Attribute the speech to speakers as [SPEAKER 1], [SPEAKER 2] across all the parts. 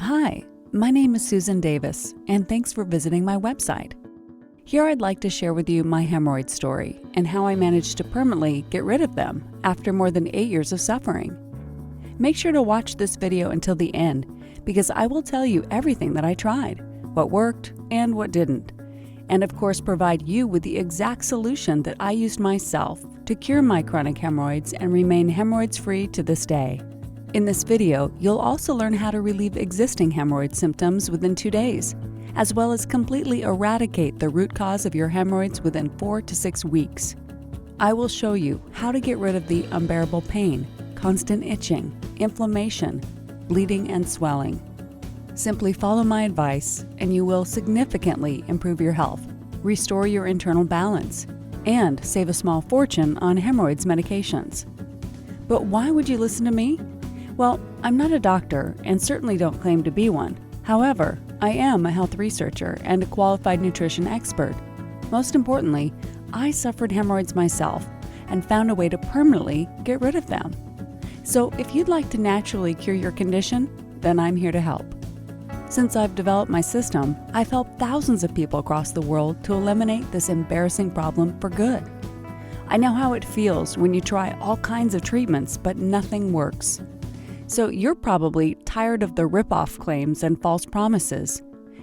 [SPEAKER 1] Hi, my name is Susan Davis, and thanks for visiting my website. Here I'd like to share with you my hemorrhoid story and how I managed to permanently get rid of them after more than 8 years of suffering. Make sure to watch this video until the end because I will tell you everything that I tried, what worked and what didn't, and of course provide you with the exact solution that I used myself to cure my chronic hemorrhoids and remain hemorrhoids-free to this day. In this video, you'll also learn how to relieve existing hemorrhoid symptoms within 2 days, as well as completely eradicate the root cause of your hemorrhoids within 4 to 6 weeks. I will show you how to get rid of the unbearable pain, constant itching, inflammation, bleeding, and swelling. Simply follow my advice and you will significantly improve your health, restore your internal balance, and save a small fortune on hemorrhoids medications. But why would you listen to me? Well, I'm not a doctor and certainly don't claim to be one. However, I am a health researcher and a qualified nutrition expert. Most importantly, I suffered hemorrhoids myself and found a way to permanently get rid of them. So if you'd like to naturally cure your condition, then I'm here to help. Since I've developed my system, I've helped thousands of people across the world to eliminate this embarrassing problem for good. I know how it feels when you try all kinds of treatments, but nothing works. So you're probably tired of the rip-off claims and false promises,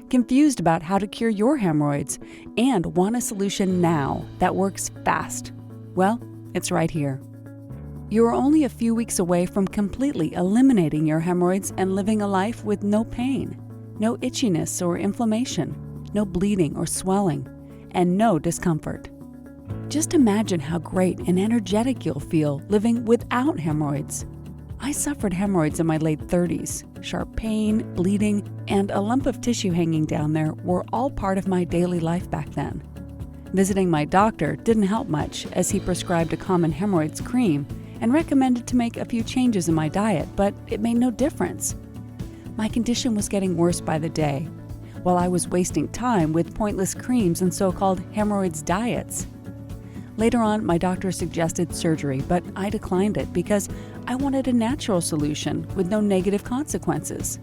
[SPEAKER 1] confused about how to cure your hemorrhoids, and want a solution now that works fast. Well, it's right here. You are only a few weeks away from completely eliminating your hemorrhoids and living a life with no pain, no itchiness or inflammation, no bleeding or swelling, and no discomfort. Just imagine how great and energetic you'll feel living without hemorrhoids. I suffered hemorrhoids in my late 30s. Sharp pain, bleeding, and a lump of tissue hanging down there were all part of my daily life back then. Visiting my doctor didn't help much as he prescribed a common hemorrhoids cream and recommended to make a few changes in my diet, but it made no difference. My condition was getting worse by the day, while I was wasting time with pointless creams and so-called hemorrhoids diets. Later on, my doctor suggested surgery, but I declined it because I wanted a natural solution with no negative consequences.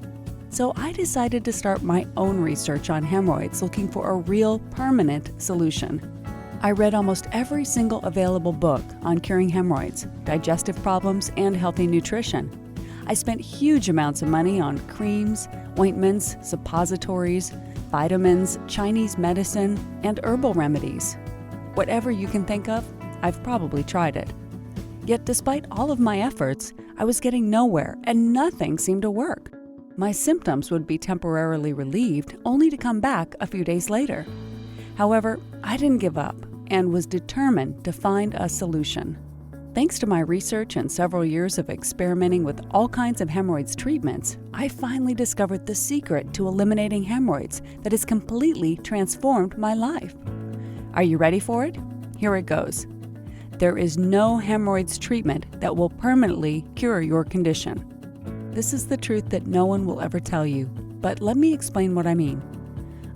[SPEAKER 1] So I decided to start my own research on hemorrhoids, looking for a real, permanent solution. I read almost every single available book on curing hemorrhoids, digestive problems, and healthy nutrition. I spent huge amounts of money on creams, ointments, suppositories, vitamins, Chinese medicine, and herbal remedies. Whatever you can think of, I've probably tried it. Yet despite all of my efforts, I was getting nowhere and nothing seemed to work. My symptoms would be temporarily relieved only to come back a few days later. However, I didn't give up and was determined to find a solution. Thanks to my research and several years of experimenting with all kinds of hemorrhoids treatments, I finally discovered the secret to eliminating hemorrhoids that has completely transformed my life. Are you ready for it? Here it goes. There is no hemorrhoids treatment that will permanently cure your condition. This is the truth that no one will ever tell you, but let me explain what I mean.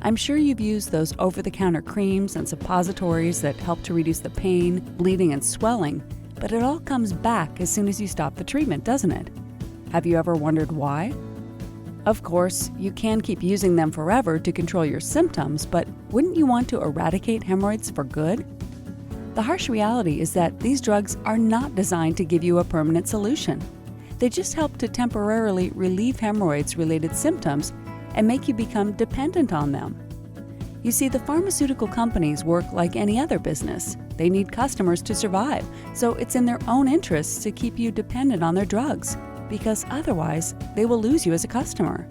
[SPEAKER 1] I'm sure you've used those over-the-counter creams and suppositories that help to reduce the pain, bleeding, and swelling, but it all comes back as soon as you stop the treatment, doesn't it? Have you ever wondered why? Of course, you can keep using them forever to control your symptoms, but wouldn't you want to eradicate hemorrhoids for good? The harsh reality is that these drugs are not designed to give you a permanent solution. They just help to temporarily relieve hemorrhoids-related symptoms and make you become dependent on them. You see, the pharmaceutical companies work like any other business. They need customers to survive, so it's in their own interests to keep you dependent on their drugs, because otherwise they will lose you as a customer.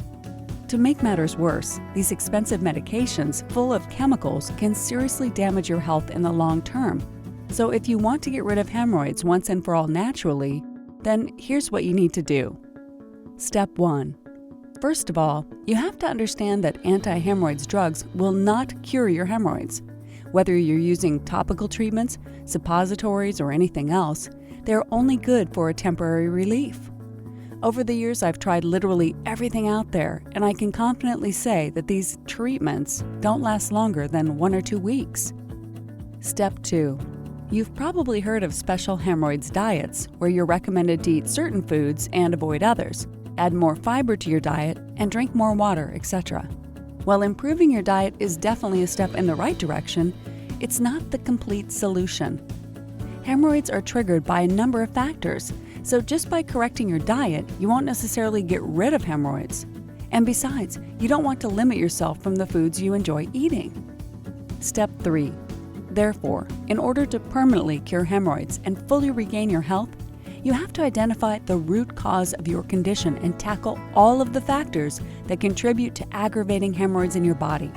[SPEAKER 1] To make matters worse, these expensive medications full of chemicals can seriously damage your health in the long term. So if you want to get rid of hemorrhoids once and for all naturally, then here's what you need to do. Step 1. First of all, you have to understand that anti-hemorrhoids drugs will not cure your hemorrhoids. Whether you're using topical treatments, suppositories, or anything else, they're only good for a temporary relief. Over the years, I've tried literally everything out there, and I can confidently say that these treatments don't last longer than 1 or 2 weeks. Step 2. You've probably heard of special hemorrhoids diets, where you're recommended to eat certain foods and avoid others. add more fiber to your diet, and drink more water, etc. While improving your diet is definitely a step in the right direction, it's not the complete solution. Hemorrhoids are triggered by a number of factors, so just by correcting your diet, you won't necessarily get rid of hemorrhoids. And besides, you don't want to limit yourself from the foods you enjoy eating. Step 3. Therefore, in order to permanently cure hemorrhoids and fully regain your health, you have to identify the root cause of your condition and tackle all of the factors that contribute to aggravating hemorrhoids in your body.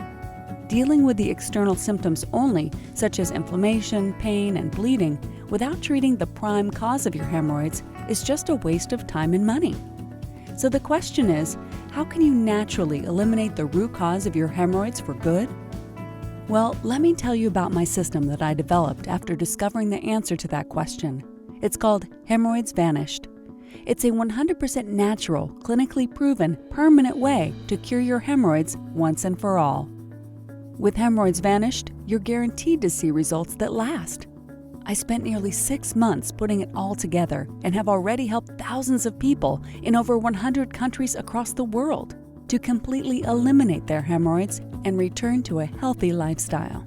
[SPEAKER 1] Dealing with the external symptoms only, such as inflammation, pain, and bleeding, without treating the prime cause of your hemorrhoids is just a waste of time and money. So the question is, how can you naturally eliminate the root cause of your hemorrhoids for good? Well, let me tell you about my system that I developed after discovering the answer to that question. It's called Hemorrhoids Vanished. It's a 100% natural, clinically proven, permanent way to cure your hemorrhoids once and for all. With Hemorrhoids Vanished, you're guaranteed to see results that last. I spent nearly 6 months putting it all together and have already helped thousands of people in over 100 countries across the world to completely eliminate their hemorrhoids and return to a healthy lifestyle.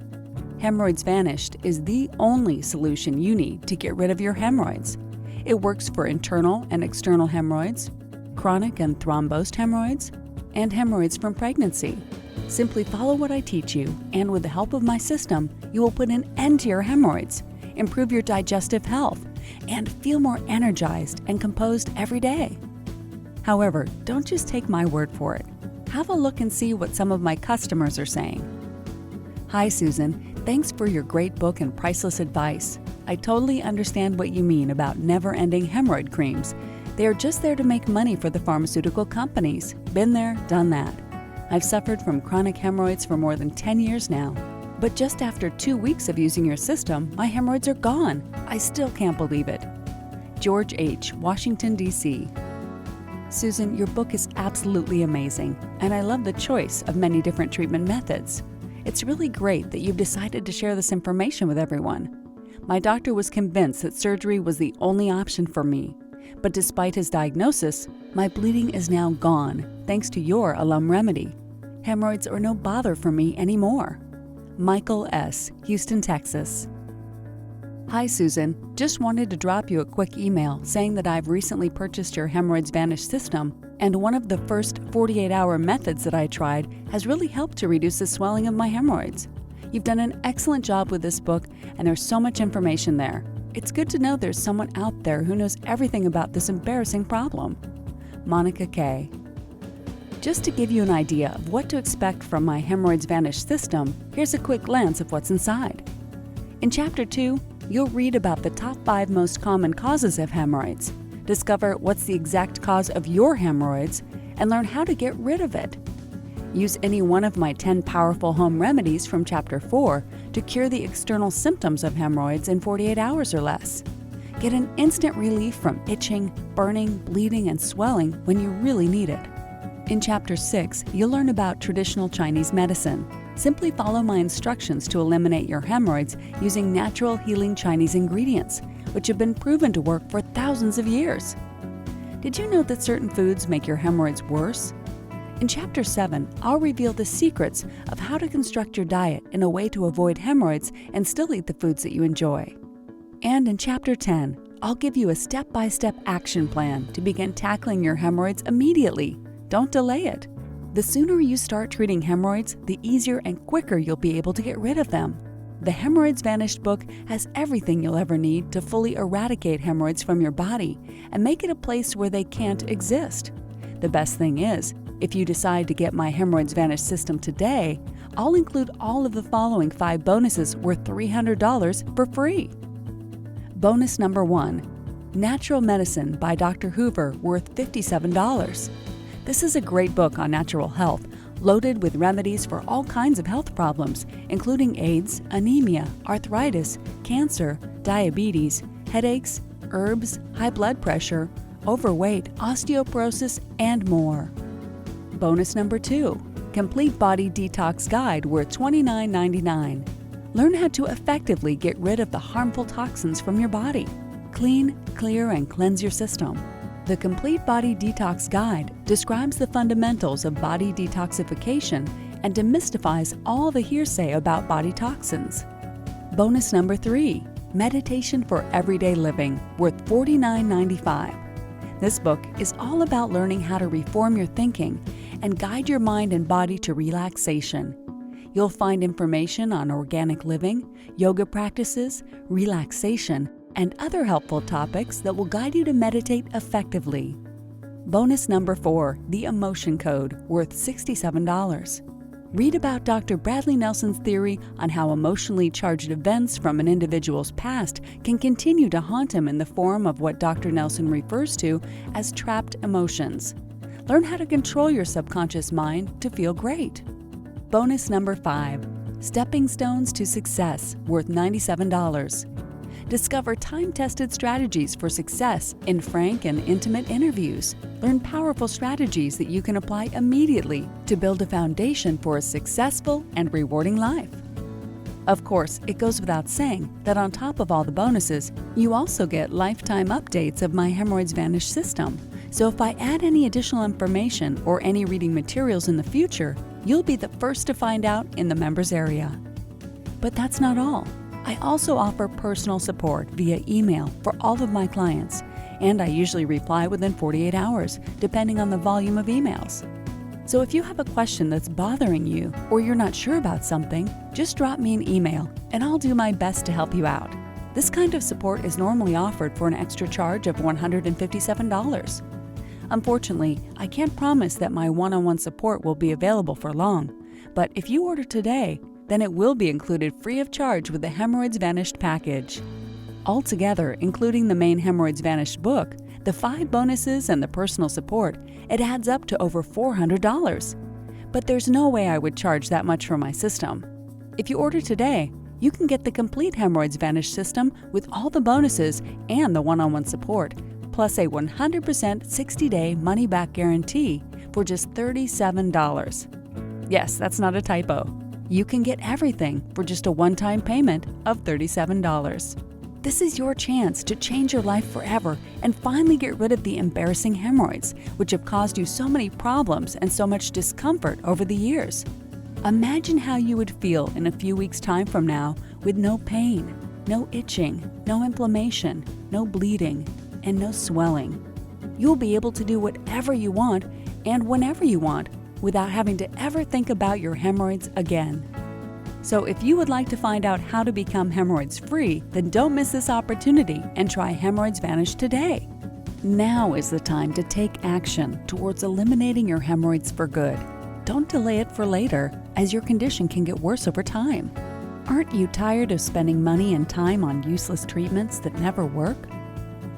[SPEAKER 1] Hemorrhoids Vanished is the only solution you need to get rid of your hemorrhoids. It works for internal and external hemorrhoids, chronic and thrombosed hemorrhoids, and hemorrhoids from pregnancy. Simply follow what I teach you, and with the help of my system, you will put an end to your hemorrhoids, improve your digestive health, and feel more energized and composed every day. However, don't just take my word for it. Have a look and see what some of my customers are saying. Hi, Susan. Thanks for your great book and priceless advice. I totally understand what you mean about never-ending hemorrhoid creams. They are just there to make money for the pharmaceutical companies. Been there, done that. I've suffered from chronic hemorrhoids for more than 10 years now. But just after 2 weeks of using your system, my hemorrhoids are gone. I still can't believe it. George H., Washington, D.C. Susan, your book is absolutely amazing, and I love the choice of many different treatment methods. It's really great that you've decided to share this information with everyone. My doctor was convinced that surgery was the only option for me, but despite his diagnosis, my bleeding is now gone thanks to your alum remedy. Hemorrhoids are no bother for me anymore. Michael S., Houston, Texas. Hi, Susan. Just wanted to drop you a quick email saying that I've recently purchased your Hemorrhoids Vanished system, and one of the first 48-hour methods that I tried has really helped to reduce the swelling of my hemorrhoids. You've done an excellent job with this book, and there's so much information there. It's good to know there's someone out there who knows everything about this embarrassing problem. Monica K. Just to give you an idea of what to expect from my Hemorrhoids Vanished system, here's a quick glance of what's inside. In Chapter 2, you'll read about the top 5 most common causes of hemorrhoids, discover what's the exact cause of your hemorrhoids, and learn how to get rid of it. Use any one of my 10 powerful home remedies from Chapter 4 to cure the external symptoms of hemorrhoids in 48 hours or less. Get an instant relief from itching, burning, bleeding, and swelling when you really need it. In Chapter 6, you'll learn about traditional Chinese medicine. Simply follow my instructions to eliminate your hemorrhoids using natural healing Chinese ingredients, which have been proven to work for thousands of years. Did you know that certain foods make your hemorrhoids worse? In Chapter 7, I'll reveal the secrets of how to construct your diet in a way to avoid hemorrhoids and still eat the foods that you enjoy. And in Chapter 10, I'll give you a step-by-step action plan to begin tackling your hemorrhoids immediately. Don't delay it. The sooner you start treating hemorrhoids, the easier and quicker you'll be able to get rid of them. The Hemorrhoids Vanished book has everything you'll ever need to fully eradicate hemorrhoids from your body and make it a place where they can't exist. The best thing is, if you decide to get my Hemorrhoids Vanished system today, I'll include all of the following 5 bonuses worth $300 for free. Bonus number 1, Natural Medicine by Dr. Hoover, worth $57. This is a great book on natural health, loaded with remedies for all kinds of health problems, including AIDS, anemia, arthritis, cancer, diabetes, headaches, herbs, high blood pressure, overweight, osteoporosis, and more. Bonus number 2, Complete Body Detox Guide, worth $29.99. Learn how to effectively get rid of the harmful toxins from your body. Clean, clear, and cleanse your system. The Complete Body Detox Guide describes the fundamentals of body detoxification and demystifies all the hearsay about body toxins. Bonus number 3, Meditation for Everyday Living, worth $49.95. This book is all about learning how to reform your thinking and guide your mind and body to relaxation. You'll find information on organic living, yoga practices, relaxation, and other helpful topics that will guide you to meditate effectively. Bonus number 4, The Emotion Code, worth $67. Read about Dr. Bradley Nelson's theory on how emotionally charged events from an individual's past can continue to haunt him in the form of what Dr. Nelson refers to as trapped emotions. Learn how to control your subconscious mind to feel great. Bonus number 5, Stepping Stones to Success, worth $97. Discover time-tested strategies for success in frank and intimate interviews. Learn powerful strategies that you can apply immediately to build a foundation for a successful and rewarding life. Of course, it goes without saying that on top of all the bonuses, you also get lifetime updates of my Hemorrhoids Vanished system. So if I add any additional information or any reading materials in the future, you'll be the first to find out in the members area. But that's not all. I also offer personal support via email for all of my clients, and I usually reply within 48 hours, depending on the volume of emails. So if you have a question that's bothering you or you're not sure about something, just drop me an email and I'll do my best to help you out. This kind of support is normally offered for an extra charge of $157. Unfortunately, I can't promise that my one-on-one support will be available for long, but if you order today, then it will be included free of charge with the Hemorrhoids Vanished package. Altogether, including the main Hemorrhoids Vanished book, the 5 bonuses and the personal support, it adds up to over $400. But there's no way I would charge that much for my system. If you order today, you can get the complete Hemorrhoids Vanished system with all the bonuses and the one-on-one support, plus a 100% 60-day money-back guarantee for just $37. Yes, that's not a typo. You can get everything for just a one-time payment of $37. This is your chance to change your life forever and finally get rid of the embarrassing hemorrhoids, which have caused you so many problems and so much discomfort over the years. Imagine how you would feel in a few weeks' time from now with no pain, no itching, no inflammation, no bleeding, and no swelling. You'll be able to do whatever you want and whenever you want, without having to ever think about your hemorrhoids again. So if you would like to find out how to become hemorrhoids-free, then don't miss this opportunity and try Hemorrhoids Vanished today. Now is the time to take action towards eliminating your hemorrhoids for good. Don't delay it for later, as your condition can get worse over time. Aren't you tired of spending money and time on useless treatments that never work?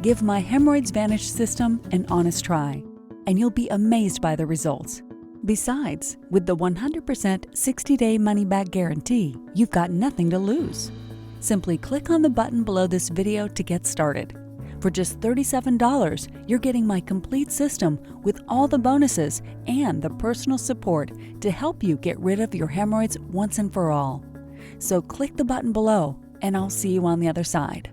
[SPEAKER 1] Give my Hemorrhoids Vanished system an honest try, and you'll be amazed by the results. Besides, with the 100% 60-day money-back guarantee, you've got nothing to lose. Simply click on the button below this video to get started. For just $37, you're getting my complete system with all the bonuses and the personal support to help you get rid of your hemorrhoids once and for all. So click the button below, and I'll see you on the other side.